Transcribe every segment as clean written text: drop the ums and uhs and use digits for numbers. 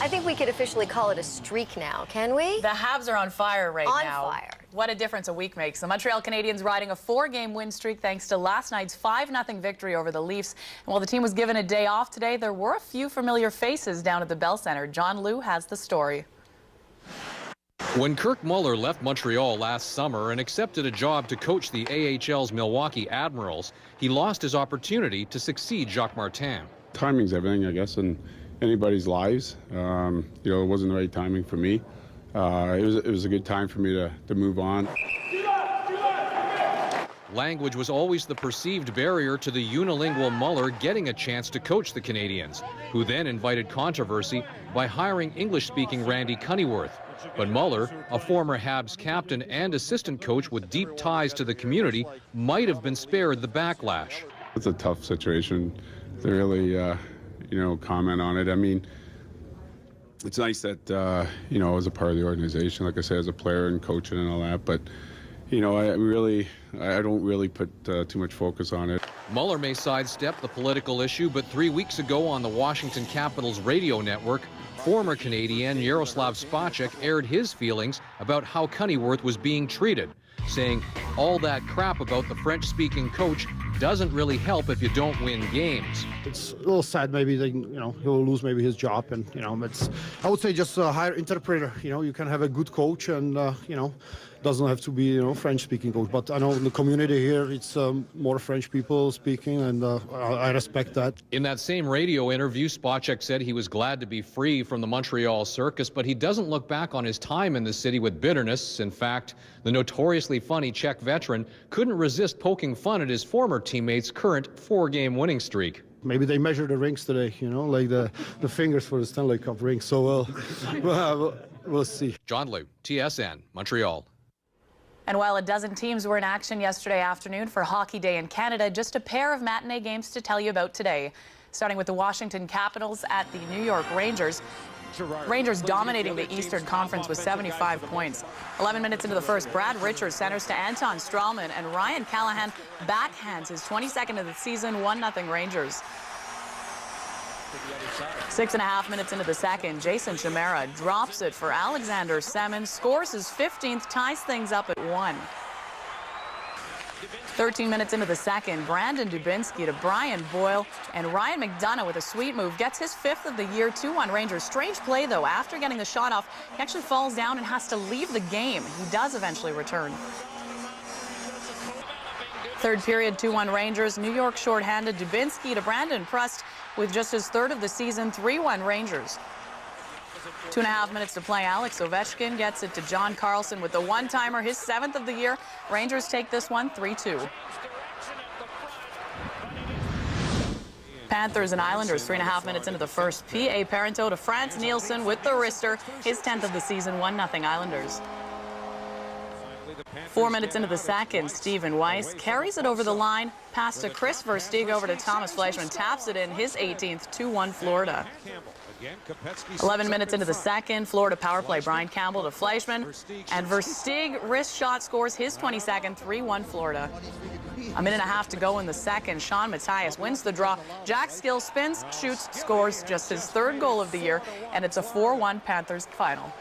I think we could officially call it a streak now, can we? The Habs are on fire now. On fire. What a difference a week makes. The Montreal Canadiens riding a 4-game win streak thanks to last night's 5-0 victory over the Leafs. And while the team was given a day off today, there were a few familiar faces down at the Bell Centre. John Liu has the story. When Kirk Muller left Montreal last summer and accepted a job to coach the AHL's Milwaukee Admirals, he lost his opportunity to succeed Jacques Martin. Timing's everything, I guess, in anybody's lives. You know, it wasn't the right timing for me. It was a good time for me to move on. Language was always the perceived barrier to the unilingual Muller getting a chance to coach the Canadiens, who then invited controversy by hiring English-speaking Randy Cunnyworth. But Muller, a former Habs captain and assistant coach with deep ties to the community, might have been spared the backlash. It's a tough situation to really, you know, comment on it. I mean, it's nice that, you know, I was a part of the organization, like I said, as a player and coaching and all that, but, you know, I don't really put too much focus on it. Muller may sidestep the political issue, but 3 weeks ago on the Washington Capitals radio network, former Canadian Jaroslav Spacek aired his feelings about how Cunnyworth was being treated, saying all that crap about the French-speaking coach doesn't really help if you don't win games. It's a little sad maybe that, you know, he'll lose maybe his job, and, you know, it's, I would say, just a higher interpreter. You know, you can have a good coach and, you know, doesn't have to be, you know, French-speaking coach. But I know in the community here, it's more French people speaking, and I respect that. In that same radio interview, Spacek said he was glad to be free from the Montreal circus, but he doesn't look back on his time in the city with bitterness. In fact, the notoriously funny Czech veteran couldn't resist poking fun at his former teammates' current 4-game winning streak. Maybe they measure the rings today, you know, like the fingers for the Stanley Cup ring. So we'll see. John Liu, TSN, Montreal. And while a dozen teams were in action yesterday afternoon for Hockey Day in Canada, just a pair of matinee games to tell you about today. Starting with the Washington Capitals at the New York Rangers. Rangers dominating the Eastern Conference with 75 points. 11 minutes into the first, Brad Richards centers to Anton Strawman, and Ryan Callahan backhands his 22nd of the season, 1-0 Rangers. 6.5 minutes into the second, Jason Chimera drops it for Alexander Semin, scores his 15th, ties things up at 1. 13 minutes into the second, Brandon Dubinsky to Brian Boyle, and Ryan McDonough with a sweet move gets his 5th of the year, 2-1 Rangers. Strange play, though. After getting the shot off, he actually falls down and has to leave the game. He does eventually return. Third period, 2-1 Rangers. New York shorthanded. Dubinsky to Brandon Prust with just his 3rd of the season, 3-1 Rangers. 2.5 minutes to play. Alex Ovechkin gets it to John Carlson with the one-timer, his 7th of the year. Rangers take this one 3-2. Panthers and Islanders, 3.5 minutes into the first. P.A. Parento to Frans Nielsen with the wrister, his 10th of the season, 1-0 Islanders. 4 minutes into the second, Stephen Weiss carries it over the line, pass to Chris Versteeg over to Thomas Fleischmann, taps it in, his 18th, 2-1 Florida. 11 minutes into the second, Florida power play, Brian Campbell to Fleischmann, and Versteeg wrist shot scores his 22nd, 3-1 Florida. A minute and a half to go in the second, Sean Matthias wins the draw. Jack Skill spins, shoots, scores just his 3rd goal of the year, and it's a 4-1 Panthers final.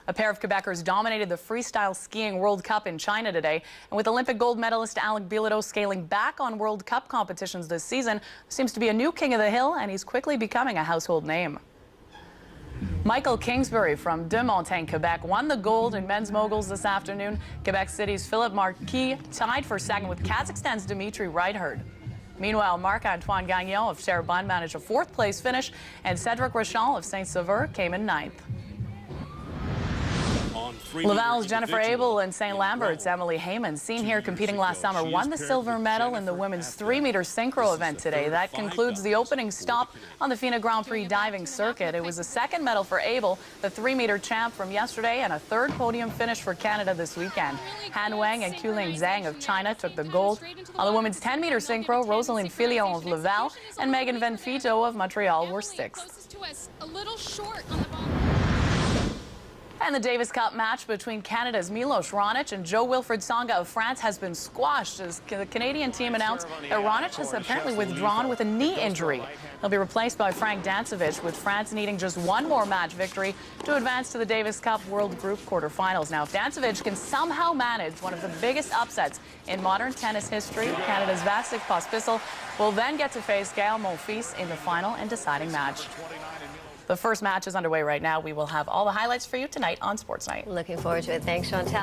A pair of Quebecers dominated the freestyle skiing World Cup in China today. And with Olympic gold medalist Alec Bilodeau scaling back on World Cup competitions this season, seems to be a new king of the hill, and he's quickly becoming a household name. Michael Kingsbury from De Montagne, Quebec, won the gold in men's moguls this afternoon. Quebec City's Philippe Marquis tied for 2nd with Kazakhstan's Dmitry Reithard. Meanwhile, Marc-Antoine Gagnon of Terrebonne managed a 4th place finish, and Cedric Rochon of Saint-Sever came in 9th. Laval's Jennifer Abel and St. Lambert's Emily Heyman, seen here competing last summer, won the silver medal in the women's 3-meter synchro event today. That concludes the opening stop on the FINA Grand Prix diving circuit. It was a 2nd medal for Abel, the 3-meter champ from yesterday, and a 3rd podium finish for Canada this weekend. Han Wang and Quling Zhang of China took the gold. On the women's 10-meter synchro, Rosaline Filion of Laval and Megan Venfito of Montreal were 6th. And the Davis Cup match between Canada's Milos Raonic and Jo-Wilfried Tsonga of France has been squashed as the Canadian team announced that Raonic has apparently withdrawn with a knee injury. He'll be replaced by Frank Dancevic, with France needing just one more match victory to advance to the Davis Cup World Group quarterfinals. Now, if Dancevic can somehow manage one of the biggest upsets in modern tennis history, Canada's Vasek Pospisil will then get to face Gael Monfils in the final and deciding match. The first match is underway right now. We will have all the highlights for you tonight on Sports Night. Looking forward to it. Thanks, Chantal.